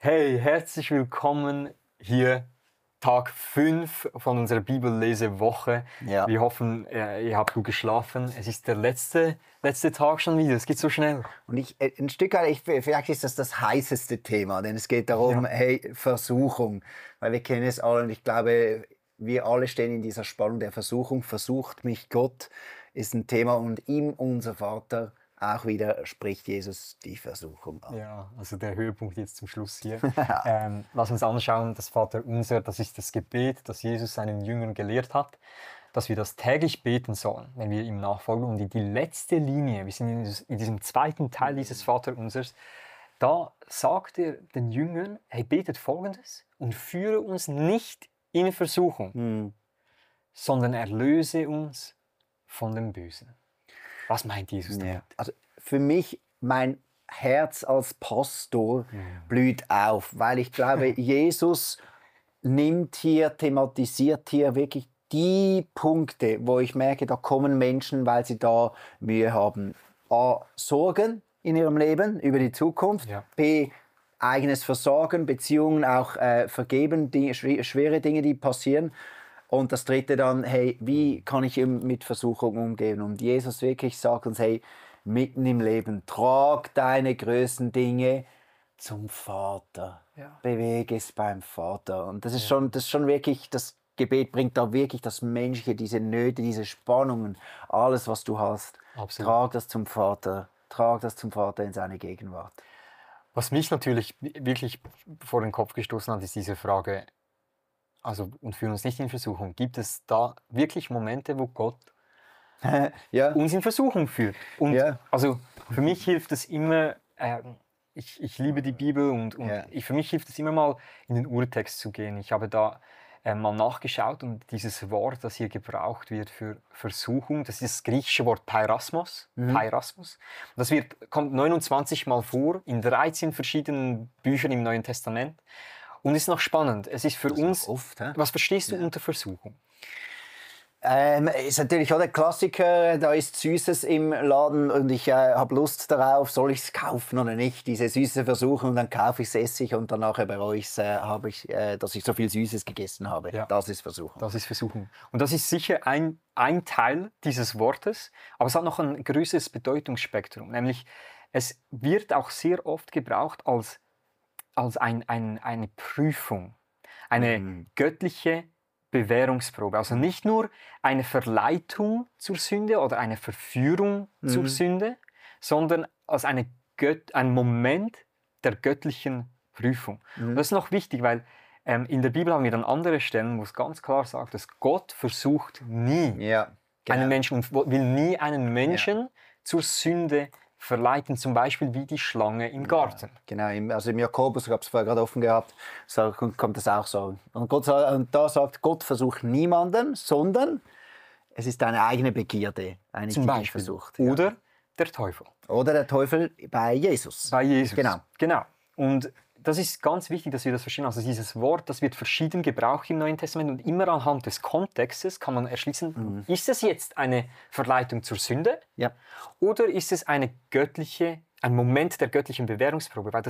Hey, herzlich willkommen hier, Tag 5 von unserer Bibellesewoche. Ja. Wir hoffen, ihr habt gut geschlafen. Es ist der letzte Tag schon wieder, es geht so schnell. Und ein Stück weit, vielleicht ist das heißeste Thema, denn es geht darum, Ja. hey, Versuchung. Weil wir kennen es alle und ich glaube, wir alle stehen in dieser Spannung der Versuchung. Versucht mich Gott ist ein Thema und ihm, unser Vater, auch wieder spricht Jesus die Versuchung an. Ja, also der Höhepunkt jetzt zum Schluss hier. Lass uns anschauen, das Vaterunser, das ist das Gebet, das Jesus seinen Jüngern gelehrt hat, dass wir das täglich beten sollen, wenn wir ihm nachfolgen. Und in die letzte Linie, wir sind in diesem zweiten Teil dieses Vaterunsers, da sagt er den Jüngern, hey, betet Folgendes und führe uns nicht in Versuchung, sondern erlöse uns von dem Bösen. Was meint Jesus damit? Ja. Also für mich, mein Herz als Pastor blüht auf, weil ich glaube, Jesus thematisiert hier wirklich die Punkte, wo ich merke, da kommen Menschen, weil sie da Mühe haben. A, Sorgen in ihrem Leben über die Zukunft. Ja. B, eigenes Versorgen, Beziehungen auch vergeben, schwere Dinge, die passieren. Und das dritte dann, hey, wie kann ich mit Versuchung umgehen? Und Jesus wirklich sagt uns, hey, mitten im Leben, trag deine größten Dinge zum Vater. Ja. Bewege es beim Vater. Und das ist schon wirklich, das Gebet bringt da wirklich das Menschliche, diese Nöte, diese Spannungen, alles, was du hast. Absolut. Trag das zum Vater in seine Gegenwart. Was mich natürlich wirklich vor den Kopf gestoßen hat, ist diese Frage, also und führen uns nicht in Versuchung. Gibt es da wirklich Momente, wo Gott Ja. uns in Versuchung führt? Und Ja. also für mich hilft es immer, ich liebe die Bibel und Ja. für mich hilft es immer mal in den Urtext zu gehen. Ich habe da mal nachgeschaut und dieses Wort, das hier gebraucht wird für Versuchung, das ist das griechische Wort Peirasmos. Peirasmos. Das kommt 29 Mal vor in 13 verschiedenen Büchern im Neuen Testament. Und ist noch spannend. Es ist für Das uns. ist noch oft, hä? Was verstehst du unter Versuchung? Ist natürlich auch der Klassiker, da ist Süßes im Laden und ich habe Lust darauf, soll ich es kaufen oder nicht? Diese süße Versuchung und dann kaufe ich es, esse ich und dann nachher bereue ich es, dass ich so viel Süßes gegessen habe. Ja. Das ist Versuchung. Das ist Versuchung. Und das ist sicher ein Teil dieses Wortes, aber es hat noch ein größeres Bedeutungsspektrum. Nämlich, es wird auch sehr oft gebraucht als eine Prüfung, eine göttliche Bewährungsprobe. Also nicht nur eine Verleitung zur Sünde oder eine Verführung zur Sünde, sondern als ein Moment der göttlichen Prüfung. Und das ist noch wichtig, weil in der Bibel haben wir dann andere Stellen, wo es ganz klar sagt, dass Gott versucht nie Ja, genau. einen Menschen und will nie einen Menschen zur Sünde verleiten, zum Beispiel wie die Schlange im Garten. Genau, also im Jakobus, ich habe es vorher gerade offen gehabt, kommt das auch so. Und da sagt Gott versucht niemanden, sondern es ist deine eigene Begierde, Zum die dich Beispiel. versucht. Oder der Teufel. Oder der Teufel bei Jesus. Bei Jesus. Genau. Und das ist ganz wichtig, dass wir das verstehen. Also dieses Wort, das wird verschieden gebraucht im Neuen Testament und immer anhand des Kontextes kann man erschließen, ist es jetzt eine Verleitung zur Sünde oder ist es ein Moment der göttlichen Bewährungsprobe? Weil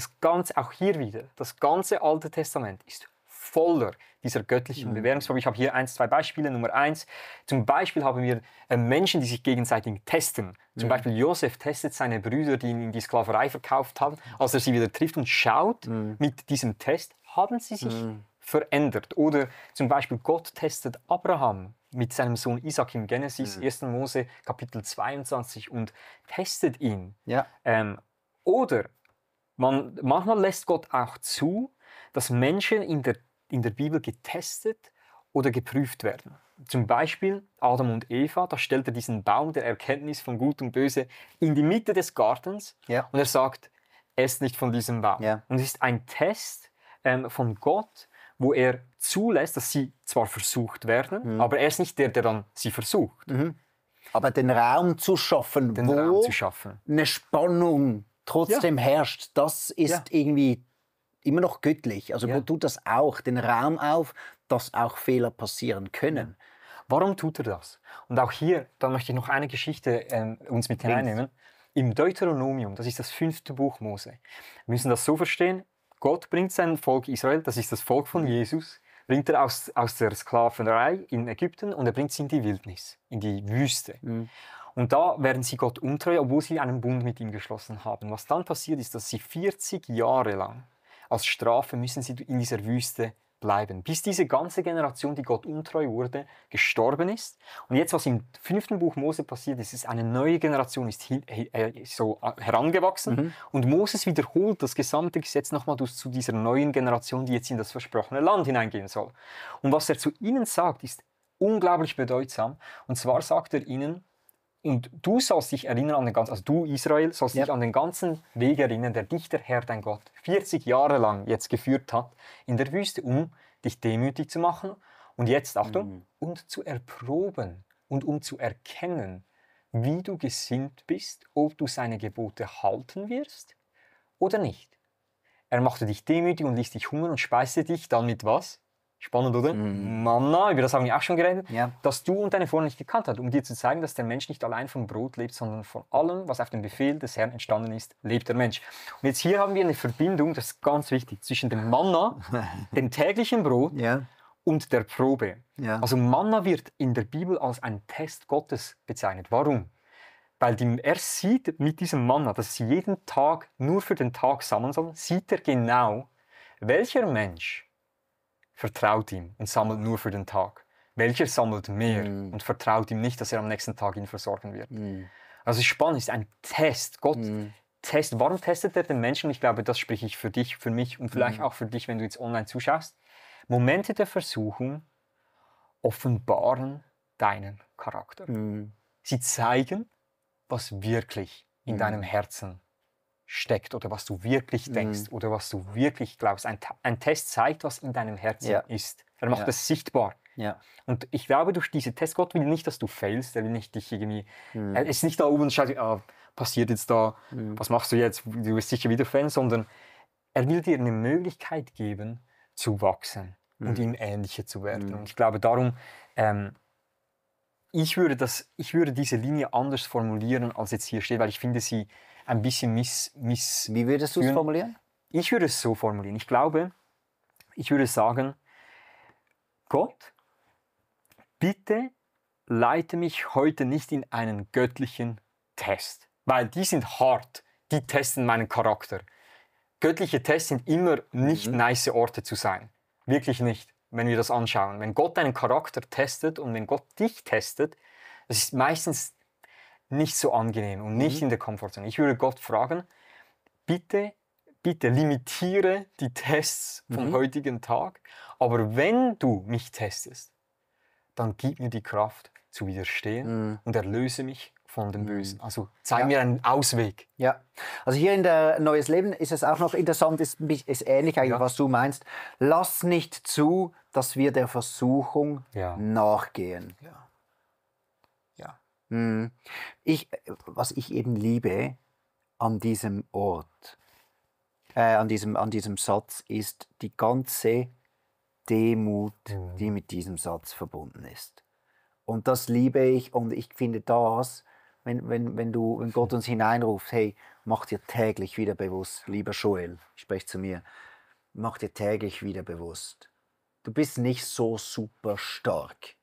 auch hier wieder, das ganze Alte Testament ist voller dieser göttlichen Bewährungsprobe. Ich habe hier 2 Beispiele. Nummer 1, zum Beispiel haben wir Menschen, die sich gegenseitig testen. Zum Beispiel Josef testet seine Brüder, die ihn in die Sklaverei verkauft haben, als er sie wieder trifft und schaut, mit diesem Test, haben sie sich verändert. Oder zum Beispiel Gott testet Abraham mit seinem Sohn Isaac im Genesis 1. Mose Kapitel 22 und testet ihn. Ja. Oder manchmal lässt Gott auch zu, dass Menschen in der Bibel getestet oder geprüft werden. Zum Beispiel Adam und Eva, da stellt er diesen Baum der Erkenntnis von Gut und Böse in die Mitte des Gartens und er sagt, esst nicht von diesem Baum. Ja. Und es ist ein Test von Gott, wo er zulässt, dass sie zwar versucht werden, aber er ist nicht der dann sie versucht. Aber den Raum zu schaffen, wo eine Spannung trotzdem herrscht, das ist irgendwie immer noch göttlich. Also Gott tut das auch, den Raum auf, dass auch Fehler passieren können. Warum tut er das? Und auch hier, da möchte ich noch eine Geschichte uns mit hineinnehmen. Im Deuteronomium, das ist das 5. Buch Mose, wir müssen das so verstehen, Gott bringt sein Volk Israel, das ist das Volk von Jesus, bringt er aus der Sklaverei in Ägypten und er bringt sie in die Wildnis, in die Wüste. Und da werden sie Gott untreu, obwohl sie einen Bund mit ihm geschlossen haben. Was dann passiert ist, dass sie 40 Jahre lang als Strafe müssen sie in dieser Wüste bleiben, bis diese ganze Generation, die Gott untreu wurde, gestorben ist. Und jetzt, was im 5. Buch Mose passiert ist, ist eine neue Generation ist so herangewachsen und Moses wiederholt das gesamte Gesetz nochmal zu dieser neuen Generation, die jetzt in das versprochene Land hineingehen soll. Und was er zu ihnen sagt, ist unglaublich bedeutsam. Und zwar sagt er ihnen, und du sollst dich erinnern an den ganzen, also du Israel, sollst dich an den ganzen Weg erinnern, der dich der Herr, dein Gott, 40 Jahre lang jetzt geführt hat in der Wüste, um dich demütig zu machen und jetzt, Achtung, und zu erproben und um zu erkennen, wie du gesinnt bist, ob du seine Gebote halten wirst oder nicht. Er machte dich demütig und ließ dich hungern und speiste dich dann mit was? Spannend, oder? Manna, über das haben wir auch schon geredet, dass du und deine Vorfahren nicht gekannt hast, um dir zu zeigen, dass der Mensch nicht allein vom Brot lebt, sondern von allem, was auf dem Befehl des Herrn entstanden ist, lebt der Mensch. Und jetzt hier haben wir eine Verbindung, das ist ganz wichtig, zwischen dem Manna, dem täglichen Brot und der Probe. Also Manna wird in der Bibel als ein Test Gottes bezeichnet. Warum? Weil er sieht mit diesem Manna, dass sie jeden Tag nur für den Tag sammeln sollen, sieht er genau, welcher Mensch vertraut ihm und sammelt nur für den Tag. Welcher sammelt mehr und vertraut ihm nicht, dass er am nächsten Tag ihn versorgen wird. Also spannend, ist ein Test. Gott testet. Warum testet er den Menschen? Ich glaube, das spreche ich für dich, für mich und vielleicht auch für dich, wenn du jetzt online zuschaust. Momente der Versuchung offenbaren deinen Charakter. Sie zeigen, was wirklich in deinem Herzen steckt oder was du wirklich denkst oder was du wirklich glaubst. Ein Test zeigt, was in deinem Herzen ist. Er macht es sichtbar. Und ich glaube, durch diese Tests, Gott will nicht, dass du failst, er will nicht dich irgendwie, er ist nicht da oben und schaut, passiert jetzt da, was machst du jetzt, du wirst sicher wieder Fan, sondern er will dir eine Möglichkeit geben, zu wachsen und ihm ähnlicher zu werden. Und ich glaube darum, ich würde diese Linie anders formulieren, als jetzt hier steht, weil ich finde sie ein bisschen Wie würdest du es formulieren? Ich würde es so formulieren. Ich glaube, ich würde sagen, Gott, bitte leite mich heute nicht in einen göttlichen Test, weil die sind hart, die testen meinen Charakter. Göttliche Tests sind immer nicht nice Orte zu sein. Wirklich nicht, wenn wir das anschauen. Wenn Gott deinen Charakter testet und wenn Gott dich testet, das ist meistens nicht so angenehm und nicht in der Komfortzone. Ich würde Gott fragen, bitte limitiere die Tests vom heutigen Tag, aber wenn du mich testest, dann gib mir die Kraft zu widerstehen und erlöse mich von dem Bösen. Also zeig mir einen Ausweg. Ja, also hier in der Neues Leben ist es auch noch interessant, ist ähnlich eigentlich, was du meinst. Lass nicht zu, dass wir der Versuchung nachgehen. Was ich eben liebe an diesem Ort, an diesem Satz, ist die ganze Demut, die mit diesem Satz verbunden ist. Und das liebe ich und ich finde das, wenn Gott uns hineinruft, hey, mach dir täglich wieder bewusst, lieber Joel, sprich zu mir, mach dir täglich wieder bewusst, du bist nicht so super stark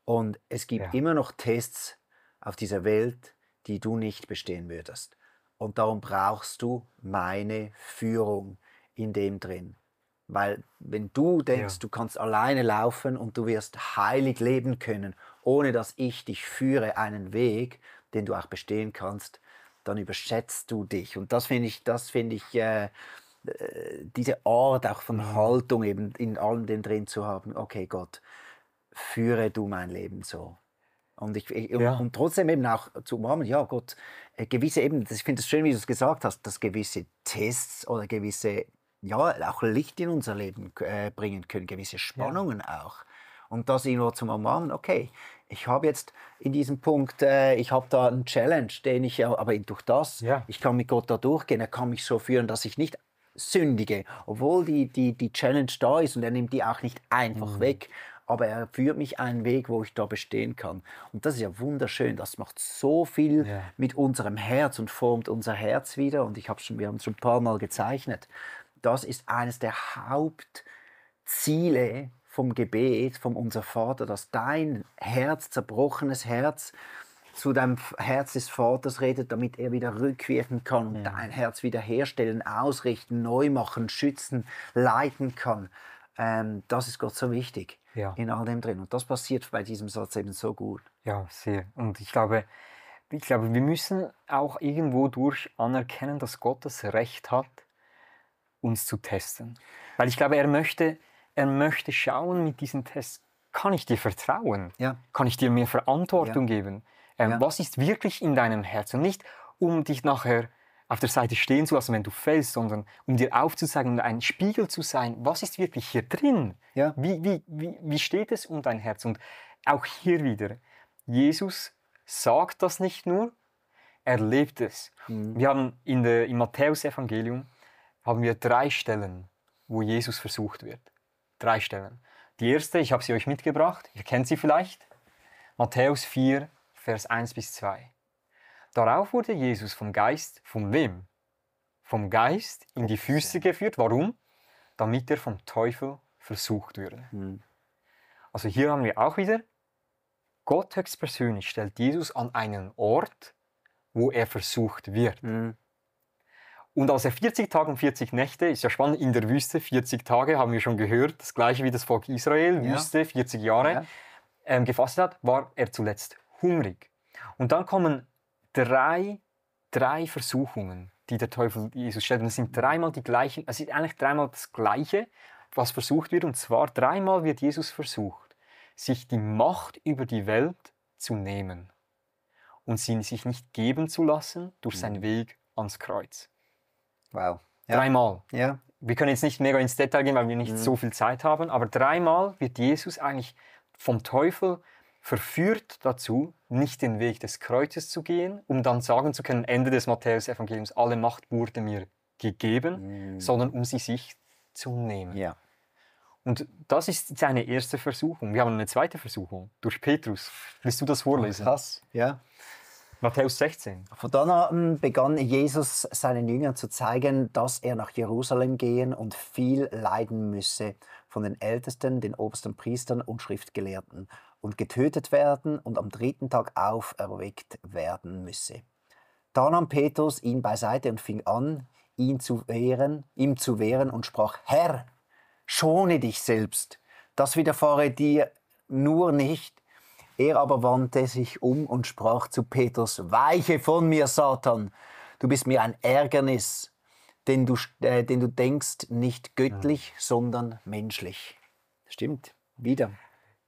und es gibt immer noch Tests auf dieser Welt, die du nicht bestehen würdest. Und darum brauchst du meine Führung in dem drin. Weil wenn du denkst, du kannst alleine laufen und du wirst heilig leben können, ohne dass ich dich führe, einen Weg, den du auch bestehen kannst, dann überschätzt du dich. Und das finde ich, diese Art auch von Haltung eben in allem dem drin zu haben, okay Gott, führe du mein Leben so. Und trotzdem eben auch zu umarmen, ja Gott, gewisse eben, ich finde es schön, wie du es gesagt hast, dass gewisse Tests oder gewisse, auch Licht in unser Leben bringen können, gewisse Spannungen auch. Und das irgendwo zum Umarmen, okay, ich habe jetzt in diesem Punkt, ich habe da einen Challenge, aber durch das, ich kann mit Gott da durchgehen, er kann mich so führen, dass ich nicht sündige, obwohl die Challenge da ist und er nimmt die auch nicht einfach weg, aber er führt mich einen Weg, wo ich da bestehen kann. Und das ist ja wunderschön, das macht so viel mit unserem Herz und formt unser Herz wieder und wir haben es schon ein paar Mal gezeichnet, das ist eines der Hauptziele vom Gebet, vom Unser Vater, dass dein Herz, zerbrochenes Herz, zu deinem Herz des Vaters redet, damit er wieder rückwirken kann und dein Herz wiederherstellen, ausrichten, neu machen, schützen, leiten kann. Das ist Gott so wichtig in all dem drin. Und das passiert bei diesem Satz eben so gut. Ja, sehr. Und ich glaube, wir müssen auch irgendwo durch anerkennen, dass Gott das Recht hat, uns zu testen. Weil ich glaube, er möchte schauen mit diesen Tests, kann ich dir vertrauen? Ja. Kann ich dir mehr Verantwortung geben? Was ist wirklich in deinem Herzen? Und nicht, um dich nachher auf der Seite stehen zu lassen, wenn du fällst, sondern um dir aufzuzeigen und ein Spiegel zu sein, was ist wirklich hier drin? Ja. Wie steht es um dein Herz? Und auch hier wieder, Jesus sagt das nicht nur, er lebt es. Wir haben im Matthäus-Evangelium haben wir 3 Stellen, wo Jesus versucht wird. 3 Stellen. Die erste, ich habe sie euch mitgebracht, ihr kennt sie vielleicht, Matthäus 4, Vers 1-2. Darauf wurde Jesus vom Geist, von wem? Vom Geist in die Füße geführt. Warum? Damit er vom Teufel versucht würde. Also hier haben wir auch wieder, Gott höchstpersönlich stellt Jesus an einen Ort, wo er versucht wird. Und als er 40 Tage und 40 Nächte, ist ja spannend, in der Wüste, 40 Tage, haben wir schon gehört, das gleiche wie das Volk Israel, Wüste, 40 Jahre, gefastet hat, war er zuletzt hungrig. Und dann kommen drei Versuchungen, die der Teufel Jesus stellt. Und es sind dreimal die gleichen, es ist eigentlich dreimal das Gleiche, was versucht wird. Und zwar 3-mal wird Jesus versucht, sich die Macht über die Welt zu nehmen und sie sich nicht geben zu lassen durch seinen Weg ans Kreuz. Wow. Ja. 3-mal. Ja. Wir können jetzt nicht mega ins Detail gehen, weil wir nicht so viel Zeit haben, aber 3-mal wird Jesus eigentlich vom Teufel verführt dazu, nicht den Weg des Kreuzes zu gehen, um dann sagen zu können, Ende des Matthäus-Evangeliums, alle Macht wurde mir gegeben, sondern um sie sich zu nehmen. Ja. Und das ist seine erste Versuchung. Wir haben eine zweite Versuchung durch Petrus. Willst du das vorlesen? Krass, ja. Matthäus 16. Von dann an begann Jesus seinen Jüngern zu zeigen, dass er nach Jerusalem gehen und viel leiden müsse von den Ältesten, den obersten Priestern und Schriftgelehrten und getötet werden und am 3. Tag auferweckt werden müsse. Da nahm Petrus ihn beiseite und fing an, ihm zu wehren und sprach: Herr, schone dich selbst, das widerfahre dir nur nicht. Er aber wandte sich um und sprach zu Petrus: Weiche von mir, Satan, du bist mir ein Ärgernis, denn du denkst nicht göttlich, sondern menschlich. Stimmt, wieder.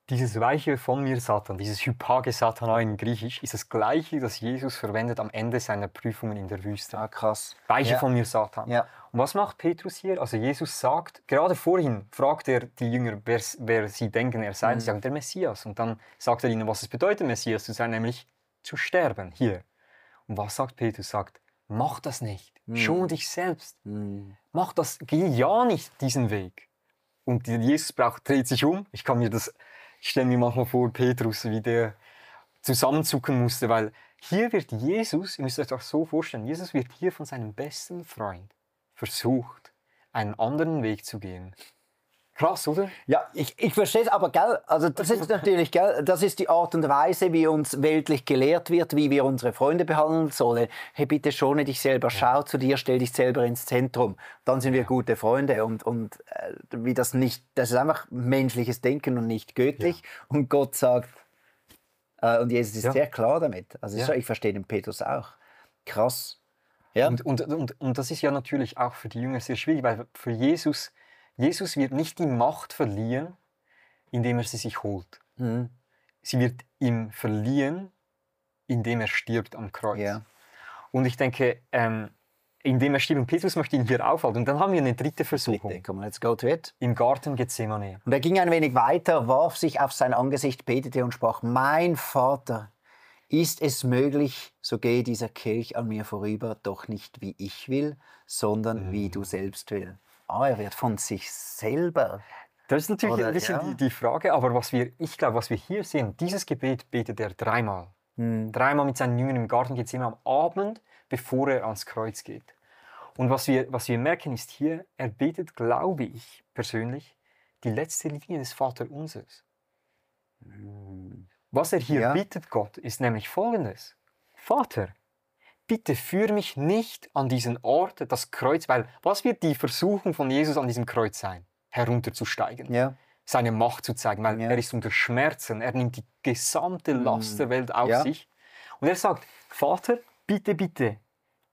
Dieses Weiche von mir, Satan, dieses Hypage Satana in Griechisch, ist das Gleiche, das Jesus verwendet am Ende seiner Prüfungen in der Wüste. Ah, krass. Weiche von mir, Satan. Ja. Und was macht Petrus hier? Also Jesus sagt, gerade vorhin fragt er die Jünger, wer sie denken, er sei. Sie sagen, der Messias. Und dann sagt er ihnen, was es bedeutet, Messias zu sein, nämlich zu sterben, hier. Und was sagt Petrus? Sagt, mach das nicht, schon dich selbst. Mach das, geh ja nicht diesen Weg. Und Jesus dreht sich um. Ich stelle mir manchmal vor, Petrus, wie der zusammenzucken musste, weil hier wird Jesus, ihr müsst euch das so vorstellen, Jesus wird hier von seinem besten Freund versucht, einen anderen Weg zu gehen. Krass, oder? Ja, ich verstehe es, aber gell, also das ist natürlich, gell, das ist die Art und Weise, wie uns weltlich gelehrt wird, wie wir unsere Freunde behandeln sollen. Hey, bitte schone dich selber, schau zu dir, stell dich selber ins Zentrum. Dann sind wir gute Freunde und wie das nicht, das ist einfach menschliches Denken und nicht göttlich. Ja. Und Gott sagt, und Jesus ist sehr klar damit. Also ich verstehe den Petrus auch. Krass. Ja. Und das ist ja natürlich auch für die Jünger sehr schwierig, weil für Jesus wird nicht die Macht verlieren, indem er sie sich holt. Sie wird ihm verliehen, indem er stirbt am Kreuz. Ja. Und ich denke, indem er stirbt, und Petrus möchte ihn hier aufhalten. Und dann haben wir eine dritte Versuchung. Komm, let's go to it. Im Garten Gethsemane. Und er ging ein wenig weiter, warf sich auf sein Angesicht, betete und sprach: Mein Vater, ist es möglich, so gehe dieser Kelch an mir vorüber, doch nicht wie ich will, sondern wie du selbst willst. Er wird von sich selber. Das ist natürlich ein bisschen die Frage, aber ich glaube, was wir hier sehen, dieses Gebet betet er 3-mal. 3-mal mit seinen Jüngern im Garten Gethsemane am Abend, bevor er ans Kreuz geht. Und was wir merken ist hier, er betet, glaube ich persönlich, die letzte Linie des Vaterunsers. Was er hier bittet Gott, ist nämlich Folgendes. Vater, bitte führe mich nicht an diesen Ort, das Kreuz, weil was wird die Versuchung von Jesus an diesem Kreuz sein? Herunterzusteigen, seine Macht zu zeigen, weil er ist unter Schmerzen, er nimmt die gesamte Last der Welt auf sich. Und er sagt, Vater, bitte, bitte,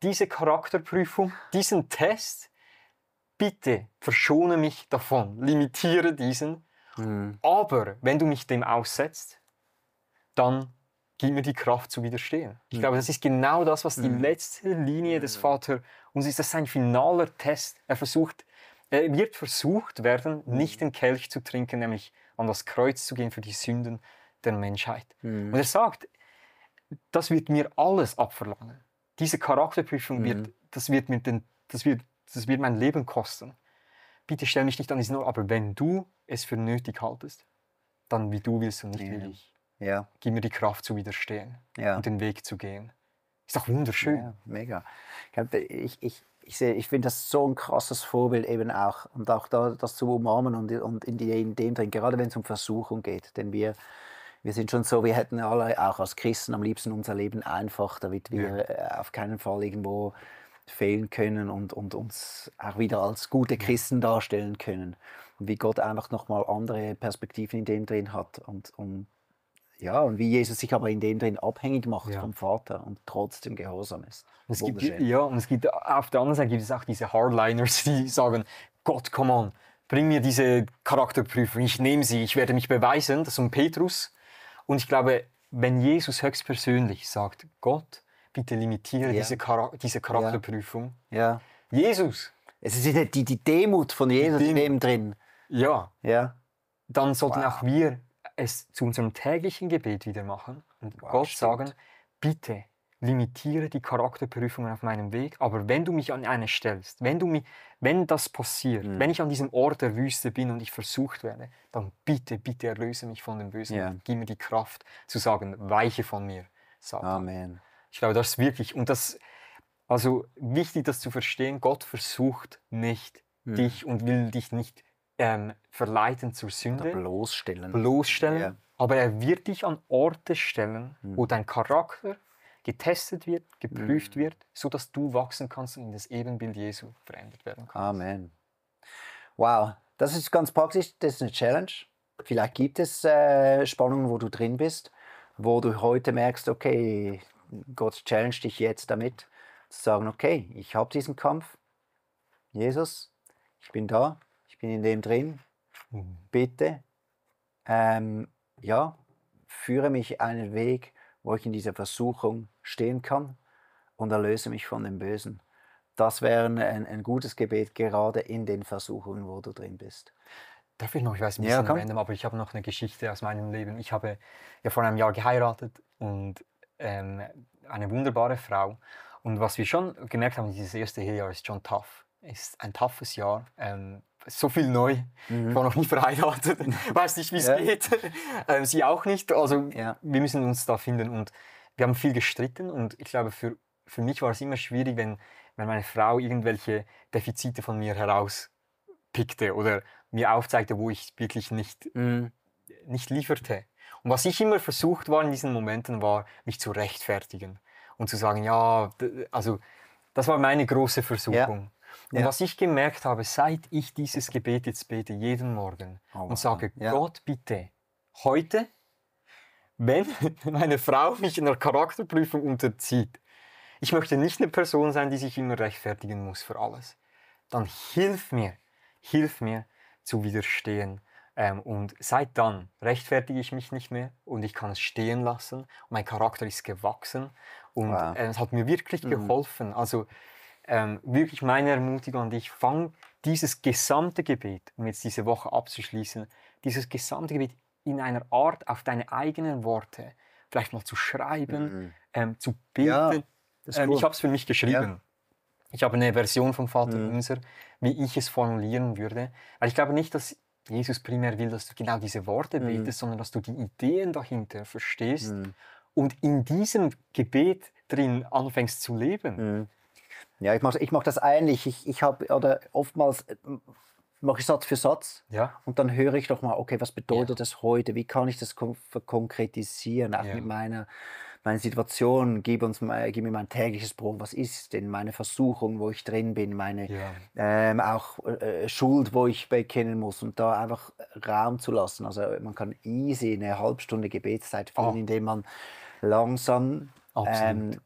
diese Charakterprüfung, diesen Test, bitte verschone mich davon, limitiere diesen. Aber wenn du mich dem aussetzt, dann gib mir die Kraft zu widerstehen. Ich glaube, das ist genau das, was die letzte Linie des Vater uns ist. Das ist ein finaler Test. Er wird versucht werden, nicht den Kelch zu trinken, nämlich an das Kreuz zu gehen für die Sünden der Menschheit. Und er sagt, das wird mir alles abverlangen. Diese Charakterprüfung das wird mein Leben kosten. Bitte stell mich nicht an diesen Ort, aber wenn du es für nötig haltest, dann wie du willst und nicht wie ich. Ja. Gib mir die Kraft zu widerstehen und den Weg zu gehen. Ist doch wunderschön. Ja, mega. Ich finde das so ein krasses Vorbild eben auch. Und auch das zu umarmen und in dem drin, gerade wenn es um Versuchung geht. Denn wir sind schon so, wir hätten alle auch als Christen am liebsten unser Leben einfach, damit wir auf keinen Fall irgendwo fehlen können und uns auch wieder als gute Christen darstellen können. Und wie Gott einfach nochmal andere Perspektiven in dem drin hat und wie Jesus sich aber in dem drin abhängig macht vom Vater und trotzdem gehorsam ist. Und es gibt auf der anderen Seite gibt es auch diese Hardliners, die sagen, Gott, come on, bring mir diese Charakterprüfung, ich nehme sie, ich werde mich beweisen, das ist um Petrus. Und ich glaube, wenn Jesus höchstpersönlich sagt, Gott, bitte limitiere diese Charakterprüfung. Ja. Jesus. Es ist die Demut von Jesus in dem drin. Ja. Dann sollten auch wir es zu unserem täglichen Gebet wieder machen und Gott sagen, bitte limitiere die Charakterprüfungen auf meinem Weg, aber wenn du mich an eine stellst, wenn das passiert, wenn ich an diesem Ort der Wüste bin und ich versucht werde, dann bitte, bitte erlöse mich von dem Bösen und gib mir die Kraft zu sagen, weiche von mir, Satan. Amen. Ich glaube, das ist wirklich, also wichtig, das zu verstehen, Gott versucht nicht dich und will dich nicht verleiten zur Sünde. Oder bloßstellen. Aber er wird dich an Orte stellen, wo dein Charakter getestet wird, geprüft wird, sodass du wachsen kannst und in das Ebenbild Jesu verändert werden kannst. Amen. Wow, das ist ganz praktisch, das ist eine Challenge. Vielleicht gibt es Spannungen, wo du drin bist, wo du heute merkst, okay, Gott challenge dich jetzt damit, zu sagen, okay, ich habe diesen Kampf, Jesus, ich bin da, ich bin in dem drin, bitte, führe mich einen Weg, wo ich in dieser Versuchung stehen kann und erlöse mich von dem Bösen. Das wäre ein gutes Gebet, gerade in den Versuchungen, wo du drin bist. Darf ich noch, ich weiß ein bisschen random, aber ich habe noch eine Geschichte aus meinem Leben. Ich habe ja vor einem Jahr geheiratet und eine wunderbare Frau. Und was wir schon gemerkt haben, dieses erste Ehejahr ist schon tough. Ist ein toughes Jahr. So viel neu. Ich war noch nie verheiratet. Weiß nicht, wie es geht. Sie auch nicht. Also wir müssen uns da finden. Und wir haben viel gestritten. Und ich glaube, für mich war es immer schwierig, wenn meine Frau irgendwelche Defizite von mir herauspickte oder mir aufzeigte, wo ich wirklich nicht lieferte. Und was ich immer versucht war in diesen Momenten, war, mich zu rechtfertigen und zu sagen, ja, also das war meine große Versuchung. Und was ich gemerkt habe, seit ich dieses Gebet jetzt bete, jeden Morgen und sage, Gott, bitte, heute, wenn meine Frau mich in einer Charakterprüfung unterzieht, ich möchte nicht eine Person sein, die sich immer rechtfertigen muss für alles, dann hilf mir zu widerstehen. Und seit dann rechtfertige ich mich nicht mehr und ich kann es stehen lassen. Und mein Charakter ist gewachsen und es hat mir wirklich geholfen. Also wirklich meine Ermutigung an dich, fang dieses gesamte Gebet, um jetzt diese Woche abzuschließen, dieses gesamte Gebet in einer Art auf deine eigenen Worte vielleicht mal zu schreiben, zu beten. Ich habe es für mich geschrieben. Ich habe eine Version vom Vater Unser, wie ich es formulieren würde. Weil ich glaube nicht, dass Jesus primär will, dass du genau diese Worte betest, sondern dass du die Ideen dahinter verstehst und in diesem Gebet drin anfängst zu leben. Ja, ich mach das ähnlich. Ich habe, oder oftmals mache ich Satz für Satz und dann höre ich doch mal, okay, was bedeutet das heute? Wie kann ich das konkretisieren, auch mit meiner Situation? Gib mir mein tägliches Brot. Was ist denn meine Versuchung, wo ich drin bin? Meine auch Schuld, wo ich bekennen muss, und da einfach Raum zu lassen. Also man kann easy eine halbe Gebetszeit führen, indem man langsam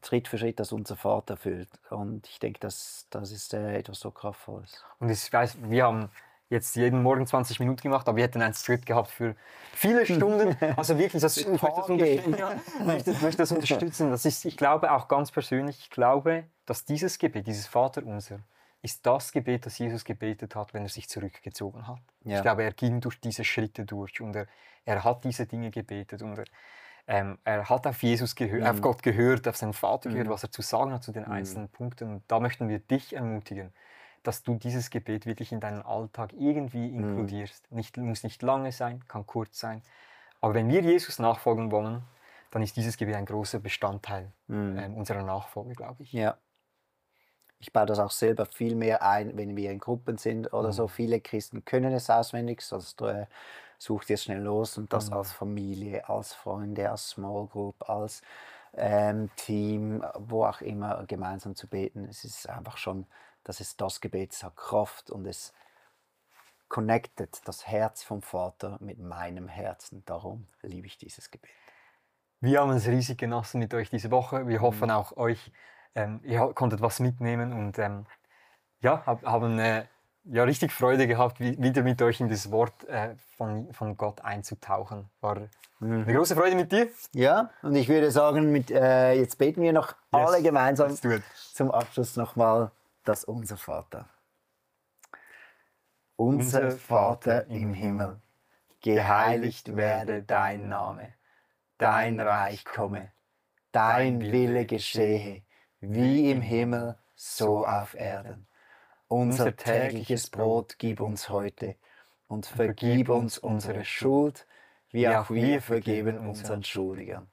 Schritt für Schritt das Unser Vater füllt. Und ich denke, das ist etwas so Kraftvolles. Und ich weiß, wir haben jetzt jeden Morgen 20 Minuten gemacht, aber wir hätten einen Stritt gehabt für viele Stunden. Also wirklich, ich möchte das unterstützen. Das ist, ich glaube auch ganz persönlich, ich glaube, dass dieses Gebet, dieses Vaterunser, ist das Gebet, das Jesus gebetet hat, wenn er sich zurückgezogen hat. Ja. Ich glaube, er ging durch diese Schritte durch und er hat diese Dinge gebetet und er hat auf Jesus gehört, auf Gott gehört, auf seinen Vater gehört, was er zu sagen hat zu den einzelnen Punkten. Und da möchten wir dich ermutigen, dass du dieses Gebet wirklich in deinen Alltag irgendwie inkludierst. Muss nicht lange sein, kann kurz sein. Aber wenn wir Jesus nachfolgen wollen, dann ist dieses Gebet ein großer Bestandteil unserer Nachfolge, glaube ich. Ja. Ich baue das auch selber viel mehr ein, wenn wir in Gruppen sind oder so. Viele Christen können es auswendig, sonst sucht ihr schnell los und das als Familie, als Freunde, als Small Group, als Team, wo auch immer, gemeinsam zu beten. Es ist einfach schon, das Gebet hat Kraft und es connectet das Herz vom Vater mit meinem Herzen. Darum liebe ich dieses Gebet. Wir haben es riesig genossen mit euch diese Woche. Wir hoffen auch euch, ihr konntet was mitnehmen und haben richtig Freude gehabt, wieder mit euch in das Wort von Gott einzutauchen. War eine große Freude mit dir. Ja, und ich würde sagen, jetzt beten wir noch alle gemeinsam zum Abschluss nochmal das Unser Vater. Unser Vater im Himmel, geheiligt werde dein Name, dein Reich komme, dein Wille geschehe, wie im Himmel, so auf Erden. Unser tägliches Brot gib uns heute und vergib uns unsere Schuld, wie auch wir vergeben unseren Schuldigern.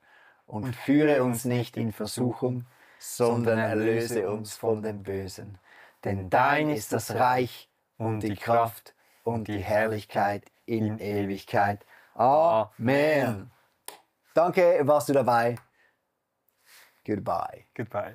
Und führe uns nicht in Versuchung, sondern erlöse uns von dem Bösen. Denn dein ist das Reich und die Kraft und die Herrlichkeit in Ewigkeit. Amen. Danke, warst du dabei. Goodbye. Goodbye.